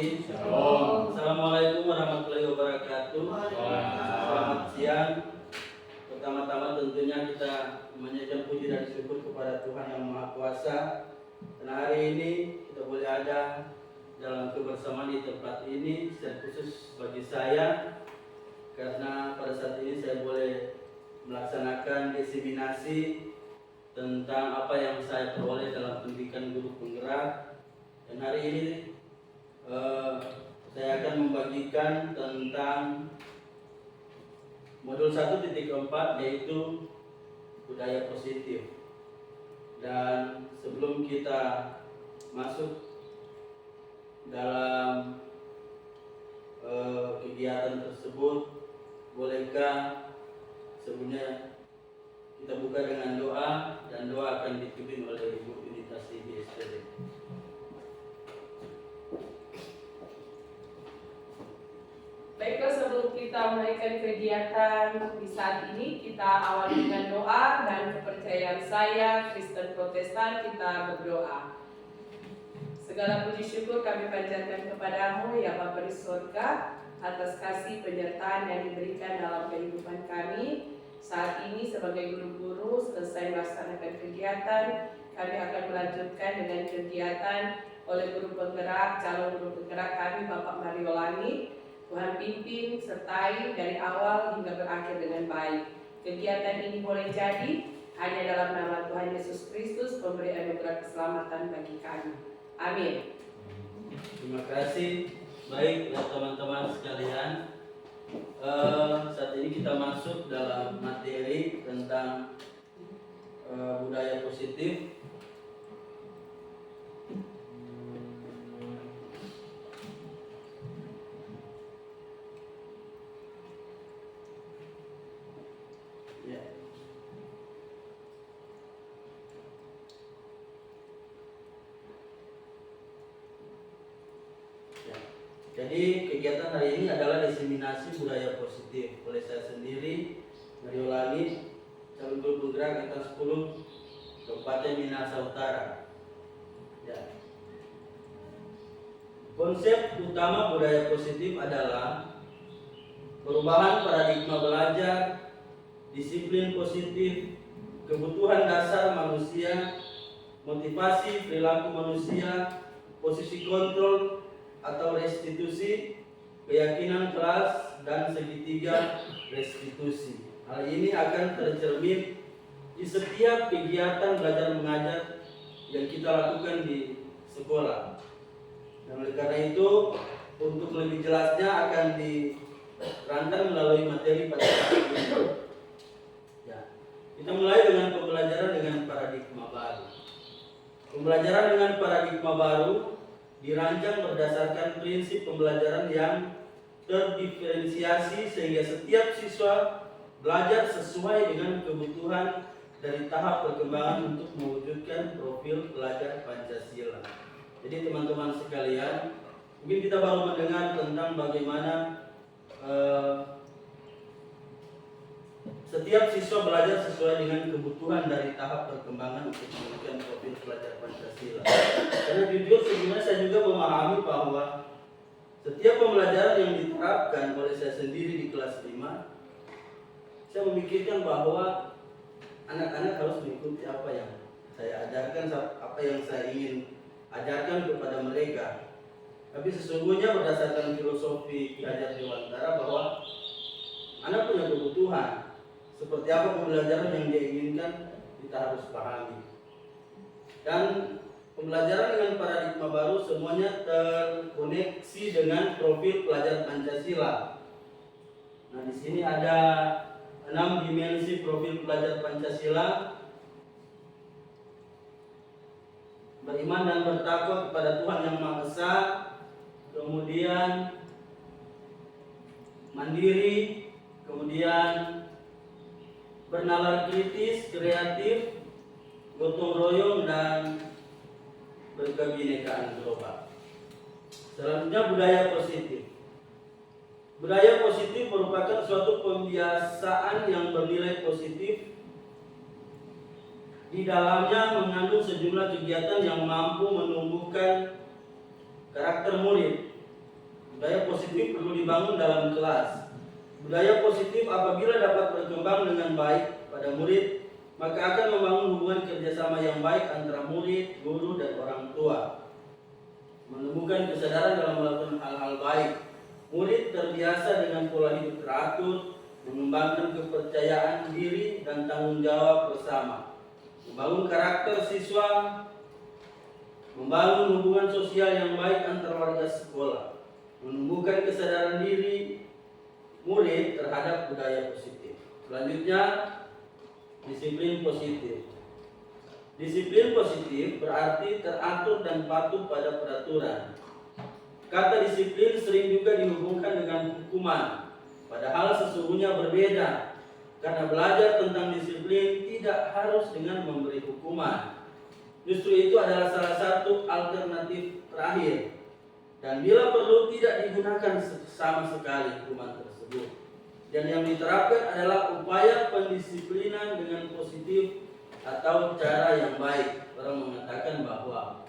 kasih. Shalom. Assalamualaikum warahmatullahi wabarakatuh. Selamat siang. Pertama-tama tentunya kita menyanjung puji dan syukur kepada Tuhan yang Maha Kuasa. Karena hari ini kita boleh ada dalam kebersamaan di tempat ini, dan khusus bagi saya karena pada saat ini saya boleh melaksanakan diseminasi tentang apa yang saya peroleh dalam pendidikan guru penggerak. Dan hari ini saya akan membagikan tentang modul 1.4, yaitu budaya positif. Dan sebelum kita masuk dalam kegiatan tersebut, bolehkah sebelumnya kita buka dengan doa, dan doa akan dipimpin oleh Ibu Unitas di SPD. Baiklah, sebelum kita menaikkan kegiatan di saat ini, kita awali dengan doa dan kepercayaan saya, Kristen Protestan, kita berdoa. Segala puji syukur kami panjatkan kepadamu, ya Bapa di surga, atas kasih penyertaan yang diberikan dalam kehidupan kami. Saat ini sebagai guru-guru selesai melaksanakan kegiatan, kami akan melanjutkan dengan kegiatan oleh guru penggerak, calon guru penggerak kami, Bapak Mario Langit. Tuhan pimpin, sertai dari awal hingga berakhir dengan baik. Kegiatan ini boleh jadi hanya dalam nama Tuhan Yesus Kristus, pemberi anugerah keselamatan bagi kami. Amin. Terima kasih. Baik ya teman-teman sekalian, saat ini kita masuk dalam materi tentang budaya positif. Ya. Jadi kegiatan hari ini adalah diseminasi budaya positif oleh saya sendiri, Mario Langit, calon guru penggerak angkatan 10 Kabupaten Minahasa Utara. Ya. Konsep utama budaya positif adalah perubahan paradigma belajar, disiplin positif, kebutuhan dasar manusia, motivasi perilaku manusia, posisi kontrol atau restitusi, keyakinan kelas, dan segitiga restitusi. Hal ini akan tercermin di setiap kegiatan belajar mengajar yang kita lakukan di sekolah. Dan oleh karena itu, untuk lebih jelasnya akan diterangkan melalui materi pada saat ini. Ya. Kita mulai dengan pembelajaran dengan paradigma baru. Pembelajaran dengan paradigma baru dirancang berdasarkan prinsip pembelajaran yang terdiferensiasi sehingga setiap siswa belajar sesuai dengan kebutuhan dari tahap perkembangan untuk mewujudkan profil pelajar Pancasila. Jadi teman-teman sekalian, mungkin kita baru mendengar tentang bagaimana setiap siswa belajar sesuai dengan kebutuhan dari tahap perkembangan untuk mewujudkan profil pelajar Pancasila. Karena jujur sebenarnya saya juga memahami bahwa setiap pembelajaran yang diterapkan oleh saya sendiri di kelas 5, saya memikirkan bahwa anak-anak harus mengikuti apa yang saya ajarkan, apa yang saya ingin ajarkan kepada mereka. Tapi sesungguhnya berdasarkan filosofi Ki Hajar Dewantara bahwa anak punya kebutuhan. Seperti apa pembelajaran yang dia inginkan, kita harus pahami. Dan pembelajaran dengan paradigma baru semuanya terkoneksi dengan profil pelajar Pancasila. Nah, di sini ada 6 dimensi profil pelajar Pancasila. Beriman dan bertakwa kepada Tuhan Yang Maha Esa, kemudian mandiri, kemudian bernalar kritis, kreatif, gotong royong, dan berkebinekaan global. Selanjutnya budaya positif. Budaya positif merupakan suatu pembiasaan yang bernilai positif. Di dalamnya mengandung sejumlah kegiatan yang mampu menumbuhkan karakter murid, Budaya positif perlu dibangun dalam kelas. Budaya positif apabila dapat berkembang dengan baik pada murid, maka akan membangun hubungan kerjasama yang baik antara murid, guru, dan orang tua. Menemukan kesadaran dalam melakukan hal-hal baik. Murid terbiasa dengan pola hidup teratur, mengembangkan kepercayaan diri dan tanggung jawab bersama. Membangun karakter siswa, membangun hubungan sosial yang baik antar warga sekolah, menumbuhkan kesadaran diri murid terhadap budaya positif. Selanjutnya, disiplin positif. Disiplin positif berarti teratur dan patuh pada peraturan. Kata disiplin sering juga dihubungkan dengan hukuman, padahal sesungguhnya berbeda. Karena belajar tentang disiplin tidak harus dengan memberi hukuman. Justru itu adalah salah satu alternatif terakhir. Dan bila perlu tidak digunakan sama sekali hukuman tersebut. Dan yang diterapkan adalah upaya pendisiplinan dengan positif atau cara yang baik. Orang mengatakan bahwa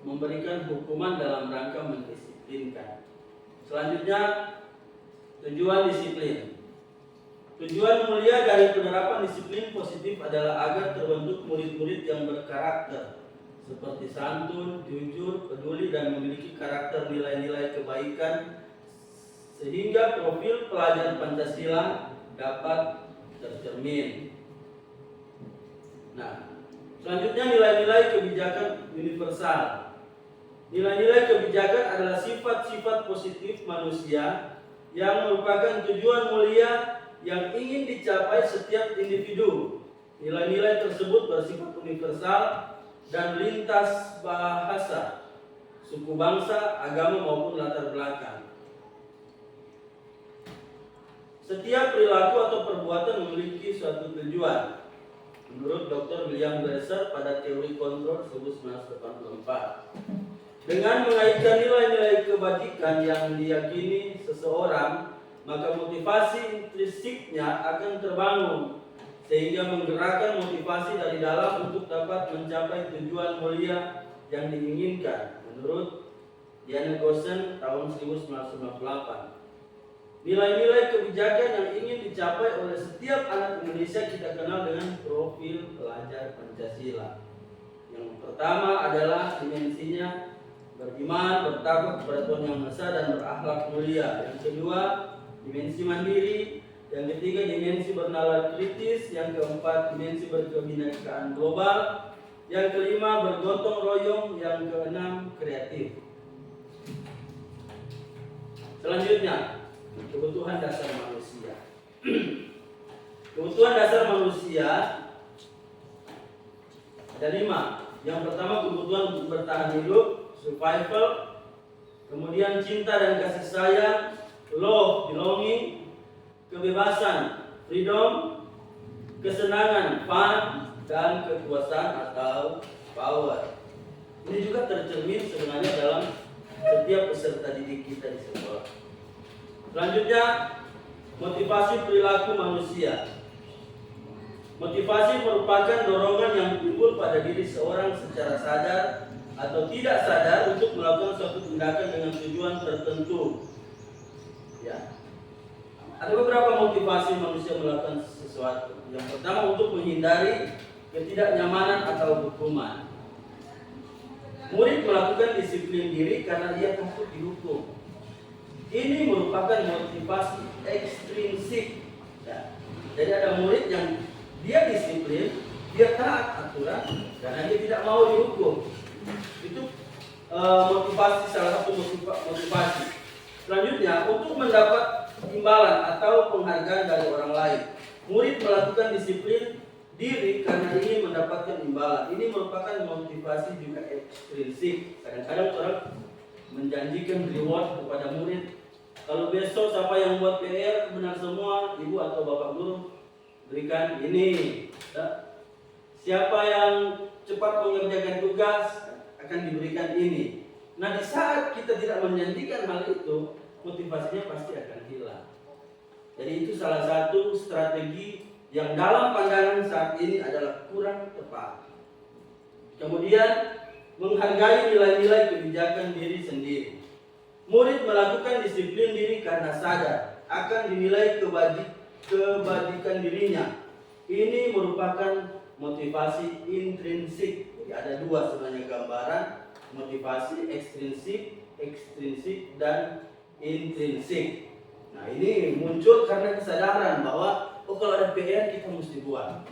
memberikan hukuman dalam rangka mendisiplinkan. Selanjutnya, tujuan disiplin. Tujuan mulia dari penerapan disiplin positif adalah agar terbentuk murid-murid yang berkarakter, seperti santun, jujur, peduli, dan memiliki karakter nilai-nilai kebaikan, sehingga profil pelajar Pancasila dapat tercermin. Nah, selanjutnya nilai-nilai kebijakan universal. Nilai-nilai kebijakan adalah sifat-sifat positif manusia yang merupakan tujuan mulia yang ingin dicapai setiap individu. Nilai-nilai tersebut bersifat universal dan lintas bahasa, suku bangsa, agama maupun latar belakang. Setiap perilaku atau perbuatan memiliki suatu tujuan. Menurut Dr. William Glasser pada teori kontrol 1984. Dengan mengaitkan nilai-nilai kebajikan yang diyakini seseorang, maka motivasi intrinsiknya akan terbangun sehingga menggerakkan motivasi dari dalam untuk dapat mencapai tujuan mulia yang diinginkan menurut Diana Gosen tahun 1998. Nilai-nilai kebijakan yang ingin dicapai oleh setiap anak Indonesia kita kenal dengan profil pelajar Pancasila. Yang pertama adalah dimensinya beriman, bertakwa kepada Tuhan Yang Maha Esa dan berakhlak mulia. Yang kedua, dimensi mandiri. Yang ketiga, dimensi bernalar kritis. Yang keempat, dimensi berkebinekaan global. Yang kelima, bergotong royong. Yang keenam, kreatif. Selanjutnya, kebutuhan dasar manusia. Kebutuhan dasar manusia ada 5. Yang pertama, kebutuhan untuk bertahan hidup, survival. Kemudian cinta dan kasih sayang, love, belonging. Kebebasan, freedom. Kesenangan, fun. Dan kekuasaan atau power. Ini juga tercermin sebenarnya dalam setiap peserta didik kita di sekolah. Selanjutnya, motivasi perilaku manusia. Motivasi merupakan dorongan yang timbul pada diri seorang secara sadar atau tidak sadar untuk melakukan suatu tindakan dengan tujuan tertentu. Ya. Ada beberapa motivasi manusia melakukan sesuatu. Yang pertama, untuk menghindari ketidaknyamanan atau hukuman. Murid melakukan disiplin diri karena dia takut dihukum. Ini merupakan motivasi ekstrinsik. Ya. Jadi ada murid yang dia disiplin, dia taat aturan karena dia tidak mau dihukum. Itu motivasi, salah satu motivasi. Selanjutnya, untuk mendapat imbalan atau penghargaan dari orang lain. Murid melakukan disiplin diri karena ingin mendapatkan imbalan. Ini merupakan motivasi juga ekstrinsik. Kadang-kadang orang menjanjikan reward kepada murid. Kalau besok siapa yang buat PR benar semua, ibu atau bapak guru berikan ini. Siapa yang cepat mengerjakan tugas akan diberikan ini. Nah, di saat kita tidak menjanjikan hal itu, motivasinya pasti akan hilang. Jadi itu salah satu strategi yang dalam pandangan saat ini adalah kurang tepat. Kemudian, menghargai nilai-nilai kebijakan diri sendiri. Murid melakukan disiplin diri karena sadar akan dinilai kebajikan dirinya. Ini merupakan motivasi intrinsik. Jadi ada dua sebenarnya gambaran, motivasi ekstrinsik dan intrinsik. Nah, ini muncul karena kesadaran bahwa kalau ada PR kita mesti buat.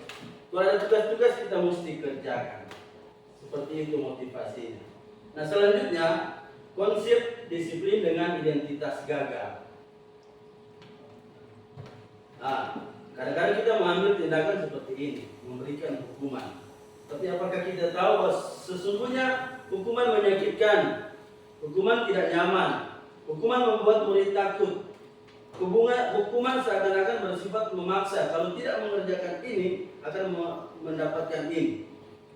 Kalau ada tugas-tugas kita mesti kerjakan. Seperti itu motivasinya. Nah, selanjutnya konsep disiplin dengan identitas gagal. Nah, kadang-kadang kita mengambil tindakan seperti ini, memberikan hukuman. Tapi apakah kita tahu bahwa sesungguhnya hukuman menyakitkan, hukuman tidak nyaman, hukuman membuat murid takut, hukuman seakan-akan bersifat memaksa. Kalau tidak mengerjakan ini akan mendapatkan ini.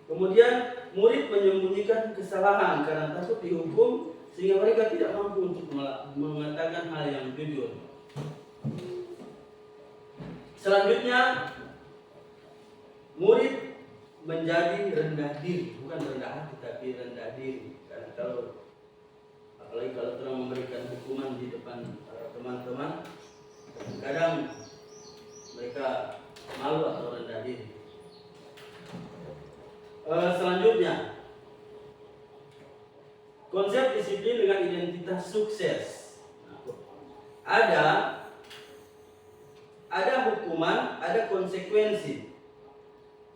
Kemudian murid menyembunyikan kesalahan karena takut dihukum, sehingga mereka tidak mampu untuk mengatakan hal yang jujur. Selanjutnya, murid menjadi rendah diri, bukan rendah hati tapi rendah diri. Karena apalagi kalau telah memberikan hukuman di depan teman-teman, kadang mereka malu atau rendah diri. Selanjutnya, konsep disiplin dengan identitas sukses. Ada hukuman, ada konsekuensi.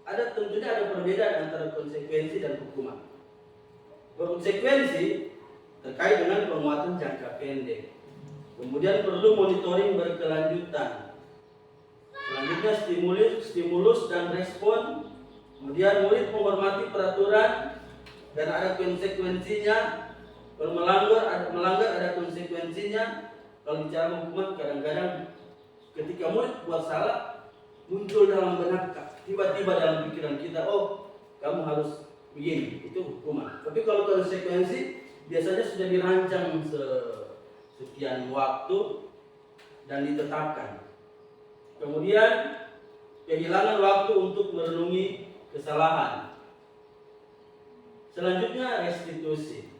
Tentunya ada perbedaan antara konsekuensi dan hukuman. Konsekuensi terkait dengan penguatan jangka pendek. Kemudian perlu monitoring berkelanjutan. Selanjutnya stimulus dan respon. Kemudian murid menghormati peraturan dan ada konsekuensinya. Kalau melanggar ada konsekuensinya. Kalau bicara hukuman, kadang-kadang ketika murid buat salah, muncul dalam benak, tiba-tiba dalam pikiran kita, oh kamu harus begini, itu hukuman. Tapi kalau konsekuensi biasanya sudah dirancang sekian waktu dan ditetapkan. Kemudian kehilangan waktu untuk merenungi kesalahan. Selanjutnya restitusi.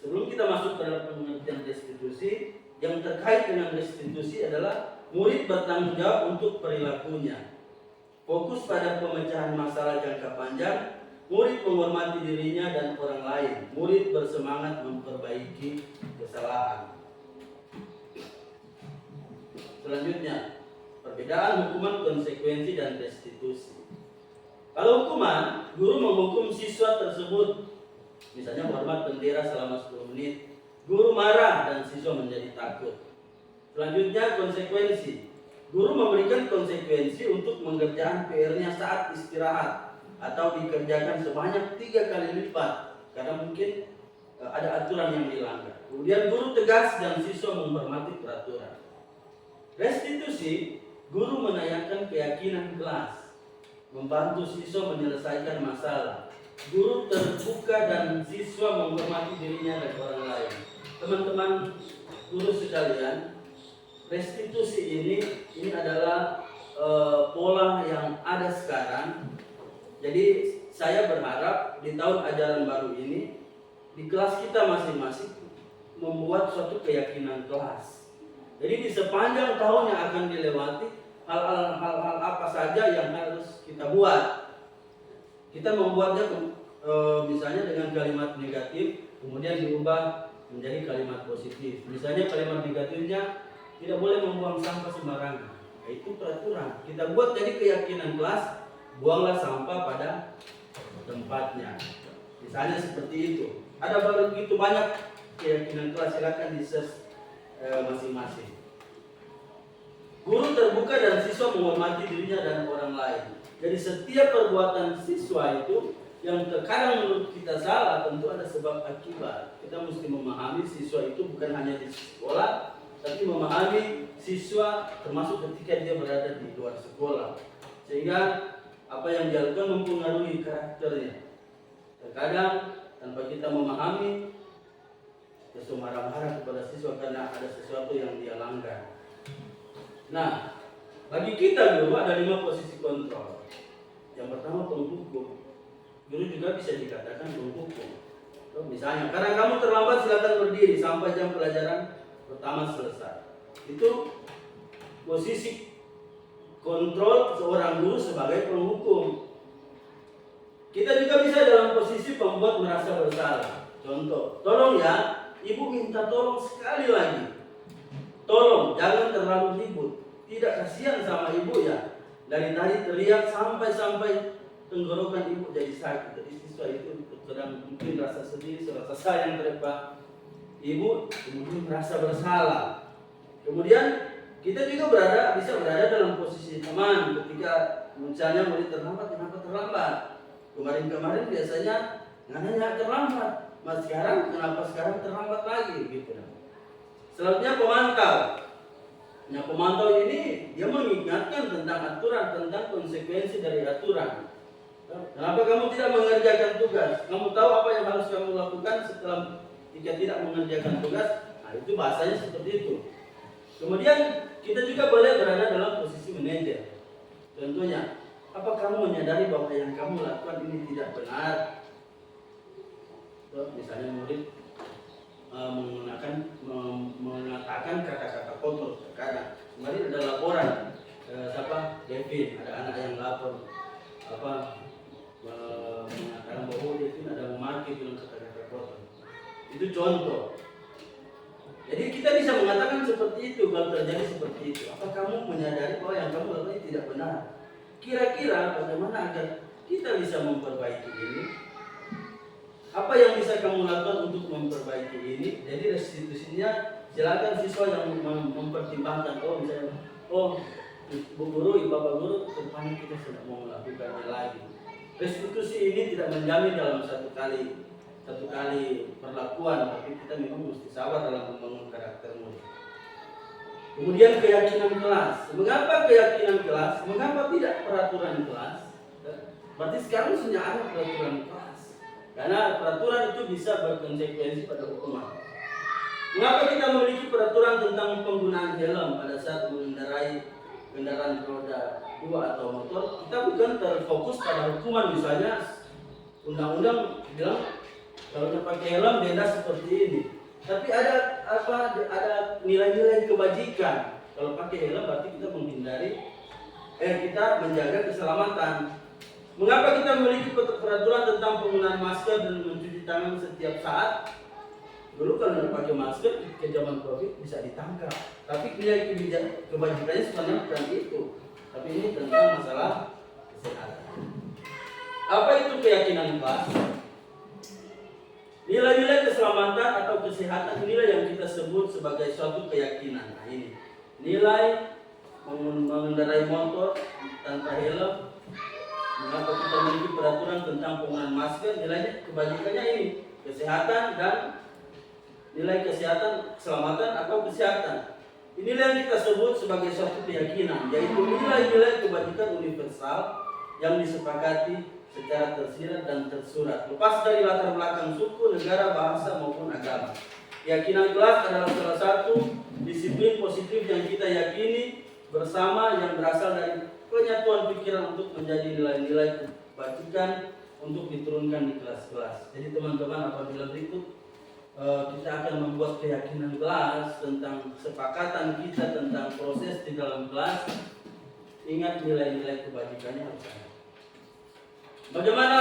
Sebelum kita masuk pada pengertian restitusi, yang terkait dengan restitusi adalah murid bertanggung jawab untuk perilakunya. Fokus pada pemecahan masalah jangka panjang, murid menghormati dirinya dan orang lain. Murid bersemangat memperbaiki kesalahan. Selanjutnya, perbedaan hukuman, konsekuensi, dan restitusi. Kalau hukuman, guru menghukum siswa tersebut, misalnya hormat bendera selama 10 menit. Guru marah dan siswa menjadi takut. Selanjutnya konsekuensi. Guru memberikan konsekuensi untuk mengerjakan PR-nya saat istirahat atau dikerjakan sebanyak 3 kali lipat karena mungkin ada aturan yang dilanggar. Kemudian guru tegas dan siswa menghormati peraturan. Restitusi, guru menanyakan keyakinan kelas, membantu siswa menyelesaikan masalah. Guru terbuka dan siswa menghormati dirinya dan orang lain. Teman-teman guru sekalian, restitusi ini adalah pola yang ada sekarang. Jadi saya berharap di tahun ajaran baru ini di kelas kita masing-masing membuat suatu keyakinan kelas. Jadi di sepanjang tahun yang akan dilewati, hal-hal apa saja yang harus kita buat. Kita membuatnya misalnya dengan kalimat negatif, kemudian diubah menjadi kalimat positif. Misalnya kalimat negatifnya tidak boleh membuang sampah sembarangan. Nah, itu peraturan. Kita buat jadi keyakinan kelas, buanglah sampah pada tempatnya. Misalnya seperti itu. Ada begitu banyak keyakinan kelas, silakan di-search masing-masing. Guru terbuka dan siswa menghormati dirinya dan orang lain. Jadi setiap perbuatan siswa itu yang terkadang menurut kita salah, tentu ada sebab akibat. Kita mesti memahami siswa itu bukan hanya di sekolah, tapi memahami siswa termasuk ketika dia berada di luar sekolah. Sehingga apa yang dilakukan mempengaruhi karakternya. Terkadang tanpa kita memahami, kita marah-marah kepada siswa karena ada sesuatu yang dia langgar. Nah, bagi kita guru ada 5 posisi kontrol. Yang pertama penghukum. Guru juga bisa dikatakan penghukum. Misalnya, karena kamu terlambat silakan berdiri sampai jam pelajaran pertama selesai. Itu posisi kontrol seorang guru sebagai penghukum. Kita juga bisa dalam posisi pembuat merasa bersalah. Contoh, tolong ya, ibu minta tolong sekali lagi. Tolong jangan terlalu ribut. Tidak kasihan sama ibu ya. Dari tadi teriak sampai tenggorokan ibu jadi sakit. Jadi siswa itu sedang mungkin rasa sedih, rasa sayang terhadap ibu, kemudian merasa bersalah. Kemudian kita juga bisa berada dalam posisi teman ketika misalnya murid terlambat, kenapa terlambat? Kemarin biasanya nanya terlambat, mas sekarang kenapa sekarang terlambat lagi gitu. Selanjutnya pemantau. Nah, pemantau ini dia mengingatkan tentang aturan, tentang konsekuensi dari aturan. Kenapa kamu tidak mengerjakan tugas? Kamu tahu apa yang harus kamu lakukan setelah jika tidak mengerjakan tugas? Nah, itu bahasanya seperti itu. Kemudian kita juga boleh berada dalam posisi manajer. Contohnya, apa kamu menyadari bahwa yang kamu lakukan ini tidak benar? Misalnya murid mengatakan kata-kata kotor terkadang. Kemarin ada laporan, Kevin, ada anak yang lapor mengatakan bahwa Kevin ada memakai dengan kata-kata kotor. Itu contoh. Jadi kita bisa mengatakan seperti itu kalau terjadi seperti itu. Apa kamu menyadari bahwa yang kamu lakukan ini tidak benar? Kira-kira bagaimana agar kita bisa memperbaiki ini? Apa yang bisa kamu lakukan untuk memperbaiki ini? Jadi restitusinya silakan siswa yang mempertimbangkan. Misalnya, Bu Guru, Bapak Guru, kedepannya kita tidak mau melakukannya lagi. Restitusi ini tidak menjamin dalam satu kali perlakuan, tapi kita memang mesti sabar dalam membangun karakter murid. Kemudian keyakinan kelas. Mengapa keyakinan kelas? Mengapa tidak peraturan kelas? Berarti sekarang sudah ada peraturan kelas. Karena peraturan itu bisa berkonsekuensi pada hukuman. Mengapa kita memiliki peraturan tentang penggunaan helm pada saat mengendarai kendaraan roda 2 atau motor? Kita bukan terfokus pada hukuman, misalnya undang-undang bilang kalau tidak pakai helm denda seperti ini. Tapi ada nilai-nilai kebajikan. Kalau pakai helm berarti kita kita menjaga keselamatan. Mengapa kita memiliki peraturan tentang penggunaan masker dan mencuci tangan setiap saat? Dulu kalau tidak pakai masker ke zaman Covid bisa ditangkap. Tapi nilai kebajikannya sebenarnya bukan itu. Tapi ini tentang masalah kesehatan. Apa itu keyakinan kelas? Nilai-nilai keselamatan atau kesehatan inilah yang kita sebut sebagai suatu keyakinan. Nah ini nilai mengendarai motor tanpa helm. Mengapa kita memiliki peraturan tentang penggunaan masker? Nilainya kebajikannya ini kesehatan dan nilai kesehatan, keselamatan atau kesehatan. Inilah yang kita sebut sebagai suatu keyakinan, yaitu nilai-nilai kebajikan universal yang disepakati secara tersirat dan tersurat, lepas dari latar belakang suku, negara, bahasa maupun agama. Keyakinan kelas adalah salah satu disiplin positif yang kita yakini bersama yang berasal dari penyatuan pikiran untuk menjadi nilai-nilai kebajikan untuk diturunkan di kelas-kelas. Jadi teman-teman, apabila berikut kita akan membuat keyakinan kelas tentang kesepakatan kita tentang proses di dalam kelas, ingat nilai-nilai kebajikannya harus ada. Bagaimana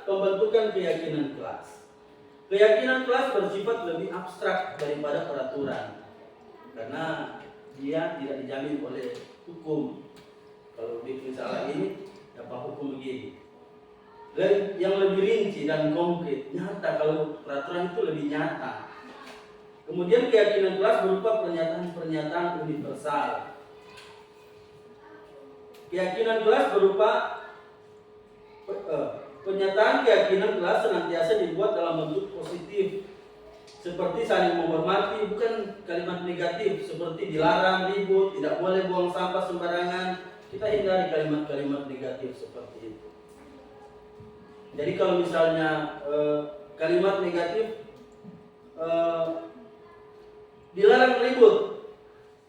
pembentukan keyakinan kelas? Keyakinan kelas bersifat lebih abstrak daripada peraturan, karena dia tidak dijamin oleh hukum. Kalau bikin salah ini, dapat hukum begini. Dan yang lebih rinci dan konkret, nyata. Kalau peraturan itu lebih nyata. Kemudian keyakinan kelas berupa pernyataan-pernyataan universal. Keyakinan kelas berupa pernyataan keyakinan kelas senantiasa dibuat dalam bentuk positif, seperti saling menghormati, bukan kalimat negatif seperti dilarang, ribut, tidak boleh buang sampah sembarangan. Kita hindari kalimat-kalimat negatif seperti itu. Jadi kalau misalnya kalimat negatif dilarang ribut,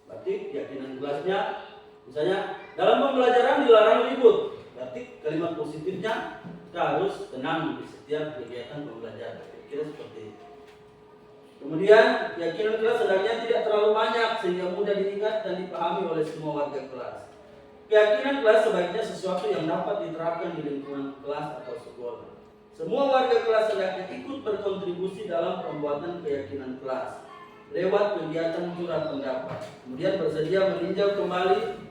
berarti keyakinan kelasnya misalnya dalam pembelajaran dilarang ribut, berarti kalimat positifnya Kita harus tenang di setiap kegiatan pembelajaran. Kira seperti itu. Kemudian, keyakinan kelas sebenarnya tidak terlalu banyak sehingga mudah diingat dan dipahami oleh semua warga kelas. Keyakinan kelas sebaiknya sesuatu yang dapat diterapkan di lingkungan kelas atau sekolah. Semua warga kelas hendaknya ikut berkontribusi dalam pembuatan keyakinan kelas lewat kegiatan curhat pendapat. Kemudian bersedia meninjau kembali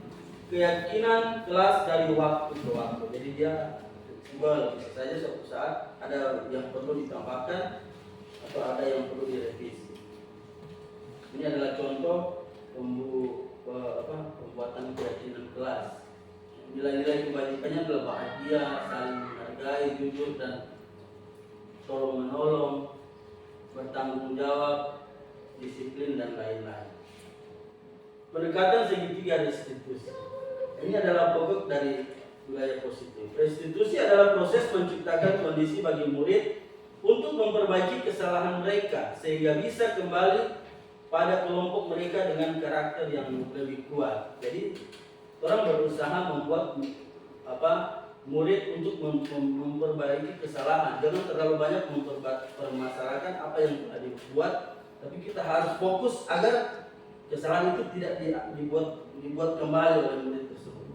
keyakinan kelas dari waktu ke waktu. Jadi dia fleksibel, bisa saja suatu saat ada yang perlu ditambahkan atau ada yang perlu direvisi. Ini adalah contoh pembuatan keyakinan kelas. Nilai-nilai kebajikannya adalah bahagia, saling menghargai, jujur dan tolong menolong, bertanggung jawab, disiplin dan lain-lain. Pendekatan segitiga restitusi. Ini adalah pokok dari wilayah positif. Restitusi adalah proses menciptakan kondisi bagi murid untuk memperbaiki kesalahan mereka sehingga bisa kembali pada kelompok mereka dengan karakter yang lebih kuat. Jadi orang berusaha membuat murid untuk memperbaiki kesalahan. Jangan terlalu banyak mempermasalahkan apa yang telah dibuat, tapi kita harus fokus agar kesalahan itu tidak dibuat kembali oleh murid tersebut.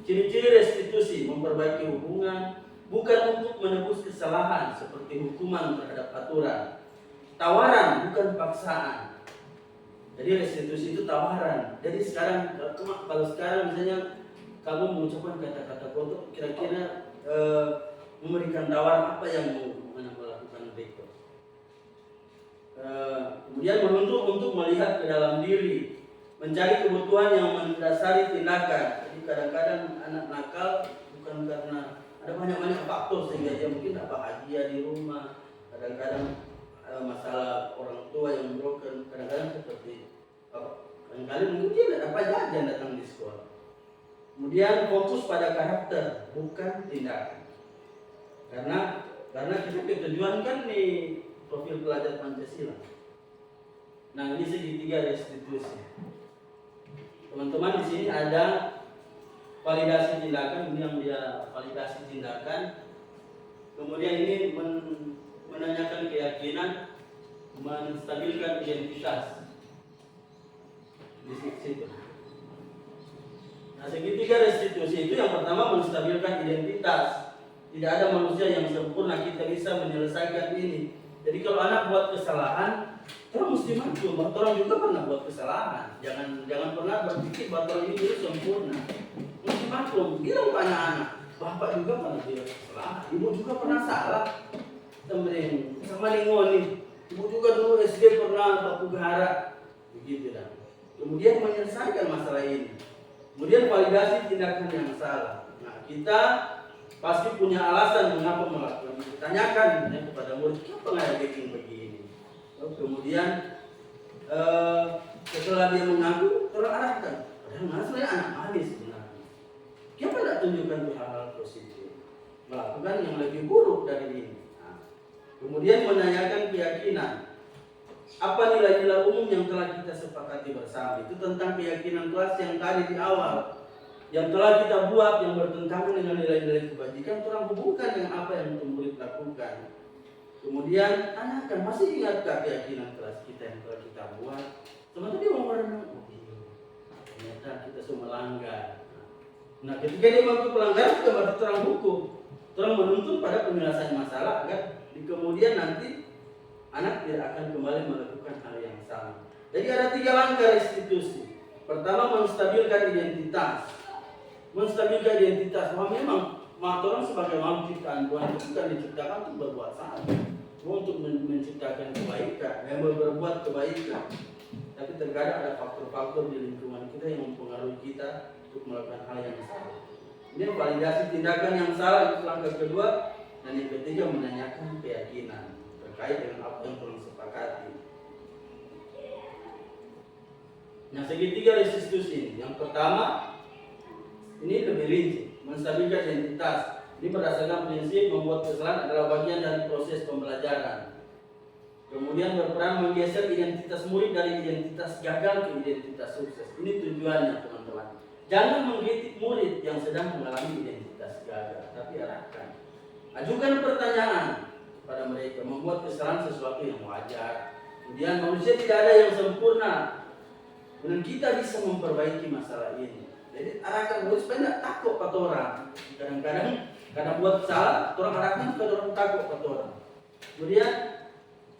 Ciri-ciri restitusi: memperbaiki hubungan, bukan untuk menebus kesalahan seperti hukuman terhadap aturan. Tawaran, bukan paksaan. Jadi restitusi itu tawaran. Jadi kalau sekarang misalnya kamu mengucapkan kata-kata kotor, kira-kira memberikan tawaran apa yang mau melakukan berikut. Kemudian menuntut untuk melihat ke dalam diri, mencari kebutuhan yang mendasari tindakan. Jadi kadang-kadang anak nakal bukan karena ada banyak faktor sehingga dia mungkin tak bahagia di rumah. Kadang-kadang masalah orang tua yang broken, kadang-kadang seperti kadang-kadang mungkin dia tidak dapat jajan datang di sekolah. Kemudian fokus pada karakter, bukan tindakan. Karena kita ketujuan kan di profil pelajar Pancasila. Nah, ini segitiga restitusi. Teman-teman, di sini ada validasi tindakan, ini yang dia validasi tindakan. Kemudian ini menanyakan keyakinan, menstabilkan identitas. Di situ. Nah, segitiga restitusi itu yang pertama menstabilkan identitas. Tidak ada manusia yang sempurna, kita bisa menyelesaikan ini. Jadi kalau anak buat kesalahan, kita mesti maklum bahwa orang juga pernah buat kesalahan. Jangan pernah berpikir bahwa orang ini dulu sempurna. Mesti maklum, bilang ke anak-anak, bapak juga pernah buat kesalahan, ibu juga pernah salah. Temen sama ngoni, ibu juga dulu SD pernah baku gahara, begitu dah. Kemudian menyelesaikan masalah ini. Kemudian validasi tindakan yang salah. Nah, kita pasti punya alasan mengapa melakukan. Tanyakan kepada murid, kenapa nggak bikin begini? Kemudian setelah dia mengaku, terarahkan. Padahal masalahnya anak manis sebenarnya. Kenapa tidak tunjukkan hal-hal positif? Melakukan yang lebih buruk dari ini. Nah, kemudian menanyakan keyakinan. Apa nilai-nilai umum yang telah kita sepakati bersama? Itu tentang keyakinan kelas yang tadi di awal, yang telah kita buat, yang bertentangan dengan nilai-nilai kebajikan, kurang hubungkan dengan apa yang murid lakukan. Kemudian tanyakan, masih ingatkah keyakinan kelas kita yang telah kita buat? Sementara dia mau merenung, ternyata kita semua melanggar. Nah, ketika dia mampu pelanggaran, kita berarti terang hukum, terang menuntut pada penyelesaian masalah agar di kemudian nanti anak tidak akan kembali melakukan hal yang sama. Jadi ada 3 langkah restitusi. Pertama, menstabilkan identitas. Menstabilkan identitas bahwa memang orang sebagai makhluk ciptaan Tuhan itu bukan diciptakan untuk berbuat salah, untuk menciptakan kebaikan, yang berbuat kebaikan. Tapi terkadang ada faktor-faktor di lingkungan kita yang mempengaruhi kita untuk melakukan hal yang salah. Ini validasi tindakan yang salah, itu langkah kedua. Dan yang ketiga, menanyakan keyakinan terkait dengan apa yang telah disepakati. Nah, segitiga restitusi ini, yang pertama ini lebih rinci, menstabilkan identitas. Ini berdasarkan prinsip membuat kesalahan adalah bagian dari proses pembelajaran. Kemudian berperan menggeser identitas murid dari identitas gagal ke identitas sukses. Ini tujuannya, teman-teman. Jangan mengkritik murid yang sedang mengalami identitas gagal, tapi arahkan Ajukan pertanyaan pada mereka, membuat kesalahan sesuatu yang wajar. Kemudian manusia tidak ada yang sempurna, dan kita bisa memperbaiki masalah ini. Jadi arahkan murid supaya tidak takut pada orang. Kadang-kadang karena buat salah, orang arahkan supaya orang takut pada orang. Kemudian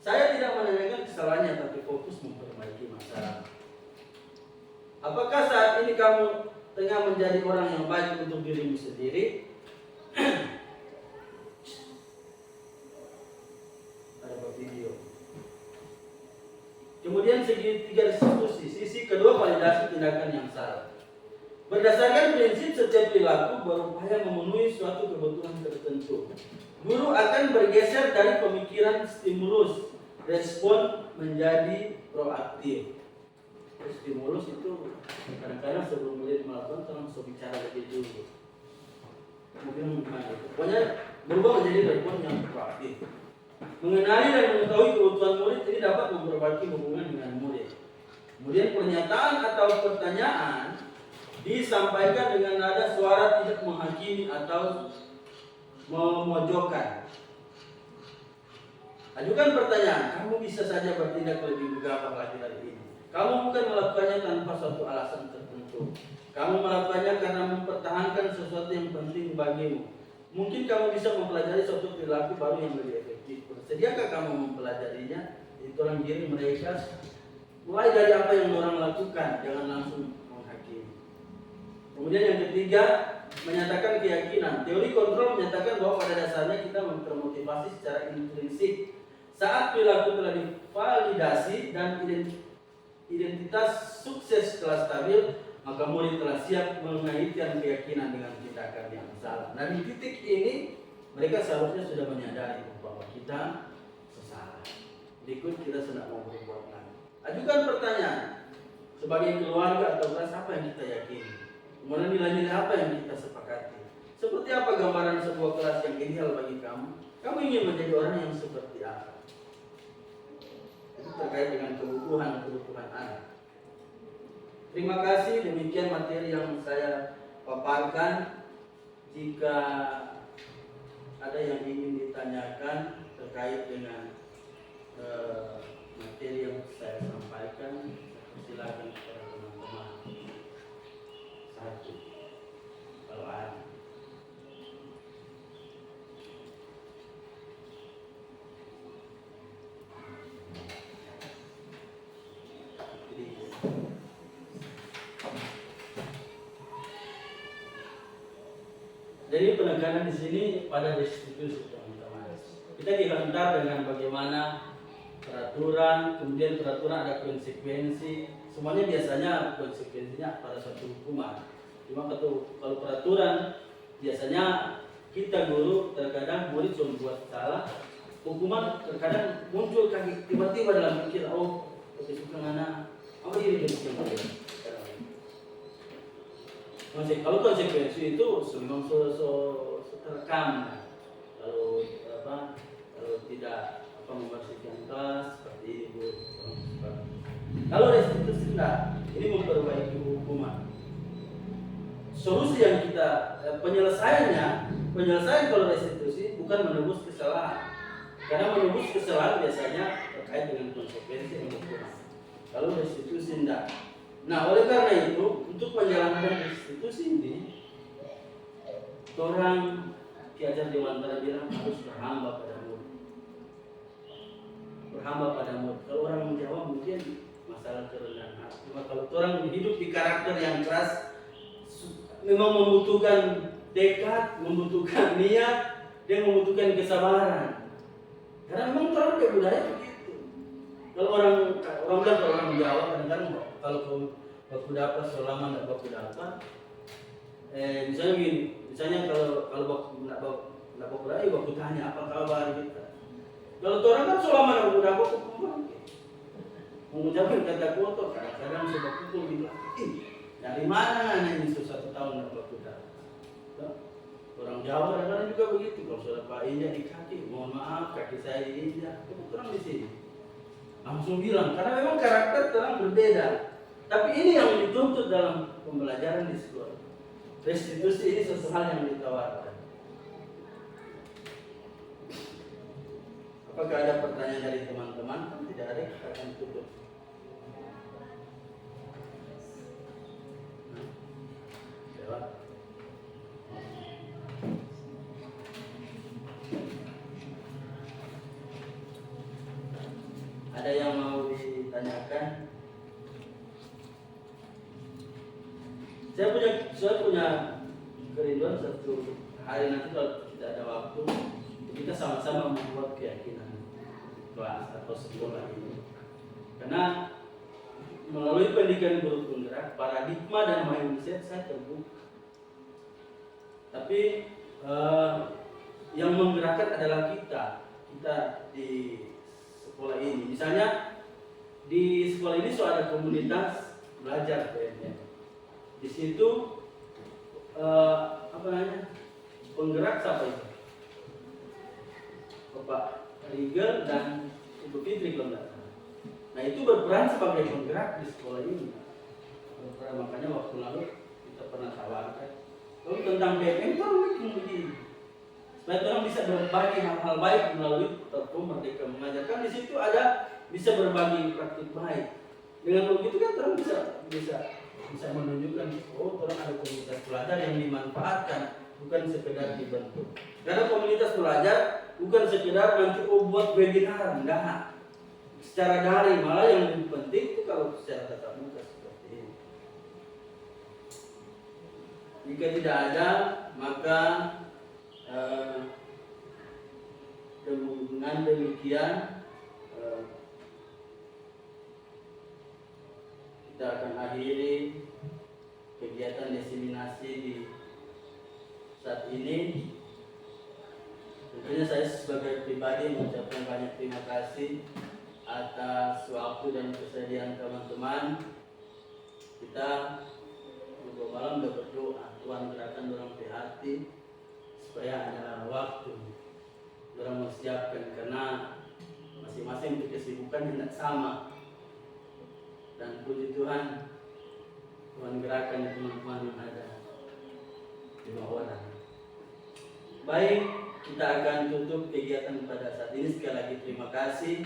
saya tidak menanyakan kesalahannya, tapi fokus memperbaiki masalah. Apakah saat ini kamu tengah menjadi orang yang baik untuk dirimu sendiri? Ada video. Kemudian segitiga restitusi, sisi kedua validasi tindakan yang salah. Berdasarkan prinsip setiap perilaku berupaya memenuhi suatu kebutuhan tertentu. Guru akan bergeser dari pemikiran stimulus, respon menjadi proaktif. Stimulus itu kadang-kadang sebelum murid melakukan langsung bicara lebih dulu. Mungkin pokoknya berubah menjadi respon yang proaktif. Mengenali dan mengetahui kebutuhan murid ini dapat memperbaiki hubungan dengan murid. Kemudian pernyataan atau pertanyaan disampaikan dengan nada suara tidak menghakimi atau memojokkan. Ajukan pertanyaan, kamu bisa saja bertindak lebih gegabah lagi dari ini. Kamu bukan melakukannya tanpa suatu alasan tertentu. Kamu melakukannya karena mempertahankan sesuatu yang penting bagimu. Mungkin kamu bisa mempelajari suatu perilaku baru yang lebih efektif. Bersediakah kamu mempelajarinya? Itulah diri mereka. Mulai dari apa yang orang lakukan, jangan langsung menghakimi. Kemudian yang ketiga, menyatakan keyakinan. Teori kontrol menyatakan bahwa pada dasarnya kita termotivasi secara intrinsik. Saat perilaku telah divalidasi dan identitas sukses telah stabil, maka murid telah siap mengaitkan keyakinan dengan tindakan yang salah. Nah, di titik ini mereka seharusnya sudah menyadari bahwa kita sesalah. Berikut kita sedang mau berbuat lagi. Ajukan pertanyaan sebagai keluarga atau kelas, apa yang kita yakini? Kemudian nilai-nilai apa yang kita sepakati? Seperti apa gambaran sebuah kelas yang ideal bagi kamu? Kamu ingin menjadi orang yang seperti apa? Itu terkait dengan kebutuhan anak. Terima kasih, demikian materi yang saya paparkan. Jika ada yang ingin ditanyakan terkait dengan materi yang saya sampaikan, silakan kepada teman-teman. Satu, kalau ada. Jadi penekanan di sini pada restitusi, teman-teman. Kita dihantar dengan bagaimana peraturan, kemudian peraturan ada konsekuensi. Semuanya biasanya konsekuensinya pada suatu hukuman. Cuma kalau peraturan biasanya kita guru terkadang murid sudah buat salah, hukuman terkadang muncul kaki tiba-tiba dalam pikiran, oh kesukaan anak, apa ini kesukaan. Kalau konsekuensi itu memang terekam. Kalau tidak membersihkan kelas seperti ini, kalau restitusi tidak, ini memperbaiki hukuman. Solusi yang kita penyelesaian kalau restitusi bukan menebus kesalahan, karena menebus kesalahan biasanya terkait dengan konsekuensi yang hukuman. Kalau restitusi tidak. Nah, oleh karena itu, untuk menjalankan restitusi ini, orang Ki Hajar Dewantara bilang harus berhamba pada murid. Berhamba pada murid. Kalau orang menjawab mungkin masalah kerendahan hati. Cuma kalau orang hidup di karakter yang keras, memang membutuhkan tekad, membutuhkan niat, dia membutuhkan kesabaran. Karena memang orang kayak budaya begitu. Kalau orang bilang kalau orang menjawab kadang-kadang kalau baku dapat selama tidak baku dapat, misalnya gini, kalau baku dapat baku tanya apa kabar kita. Kalau orang kan selama tidak baku dapat mengucapkan kata kotor, kadang-kadang sudah pukul bilang, dari mana ini 1 tahun tidak baku dapat. Orang Jawa kadang-kadang juga begitu, kalau sudah Pak injak di kaki, mohon maaf kaki saya diinjak, orang di sini langsung bilang, karena memang karakter orang berbeda. Tapi ini yang dituntut dalam pembelajaran di sekolah. Restitusi ini sesuatu hal yang ditawarkan. Apakah ada pertanyaan dari teman-teman? Tidak ada, kita akan tutup. Lewat. Ada yang mau ditanyakan? Saya punya kerinduan satu hari nanti kalau kita ada waktu, kita sama-sama membuat keyakinan kelas atau sekolah ini. Karena melalui pendidikan guru penggerak, paradigma dan mindset saya terbuka. Tapi yang menggerakkan adalah kita di sekolah ini. Misalnya di sekolah ini so ada komunitas belajar PNM. Di situ penggerak siapa itu? Bapak Rigel dan Ibu Fitri kalau tidak salah. Nah itu berperan sebagai penggerak di sekolah ini. Makanya waktu lalu kita pernah tawarkan. Lalu tentang BMM itu orang bikin begini. Supaya orang bisa berbagi hal-hal baik melalui platform Merdeka Mengajar. Kan di situ ada bisa berbagi praktik baik. Dengan begitu kan orang bisa menunjukkan, oh orang ada komunitas belajar yang dimanfaatkan, bukan sekedar dibentuk. Karena komunitas belajar bukan sekedar nanti buat webinar, enggak. Secara daring, malah yang lebih penting itu kalau secara tatap muka seperti ini. Jika tidak ada, maka dengan demikian kita akan akhiri kegiatan diseminasi di saat ini. Tentunya saya sebagai pribadi mengucapkan banyak terima kasih atas waktu dan kesediaan teman-teman. Kita untuk malam berdoa, Tuhan gerakan dalam hati supaya ada waktu orang mempersiapkan, karena masing-masing punya kesibukan tidak sama. Dan puji Tuhan, Tuhan gerakan teman-teman yang ada di bawah. Baik, kita akan tutup kegiatan pada saat ini. Sekali lagi terima kasih.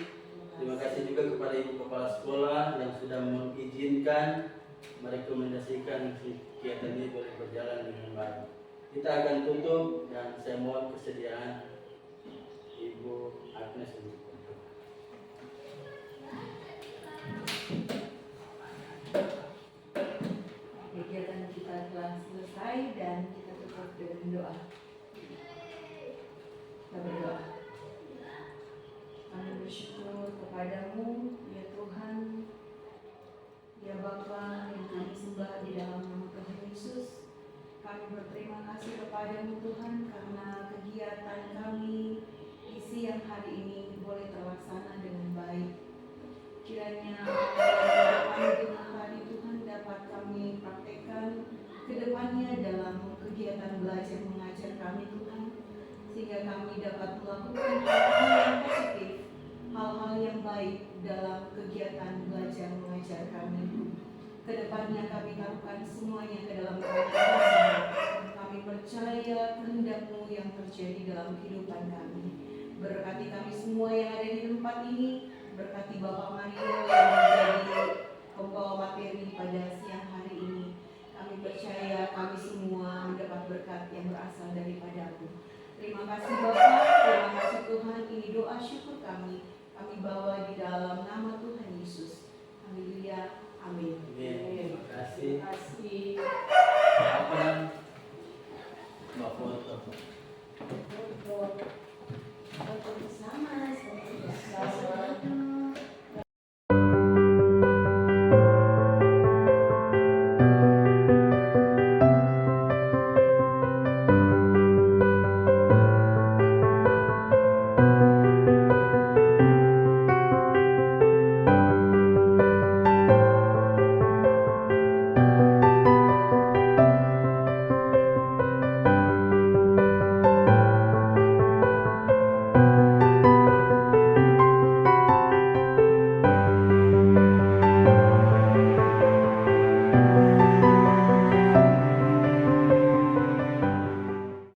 Terima kasih juga kepada Ibu Kepala Sekolah yang sudah mengizinkan merekomendasikan kegiatan ini boleh berjalan dengan baik. Kita akan tutup dan saya mohon kesediaan Ibu Agnes untuk berdoa. Kegiatan kita telah selesai dan kita tutup dengan doa. Kita berdoa. Kami bersyukur kepadamu, ya Tuhan, ya Bapa yang kami sembah di dalam nama Tuhan Yesus. Kami berterima kasih kepadamu Tuhan karena kegiatan kami di siang hari ini boleh terlaksana dengan baik. Kiranya kami dengan hari Tuhan dapat kami praktekkan ke depannya dalam kegiatan belajar mengajar kami Tuhan, sehingga kami dapat melakukan hal-hal yang positif, hal-hal yang baik dalam kegiatan belajar mengajar kami. Kedepannya kami taruhkan semuanya ke dalam tangan. Kami percaya kehendak-Mu yang terjadi dalam kehidupan kami. Berkati kami semua yang ada di tempat ini, berkati Bapak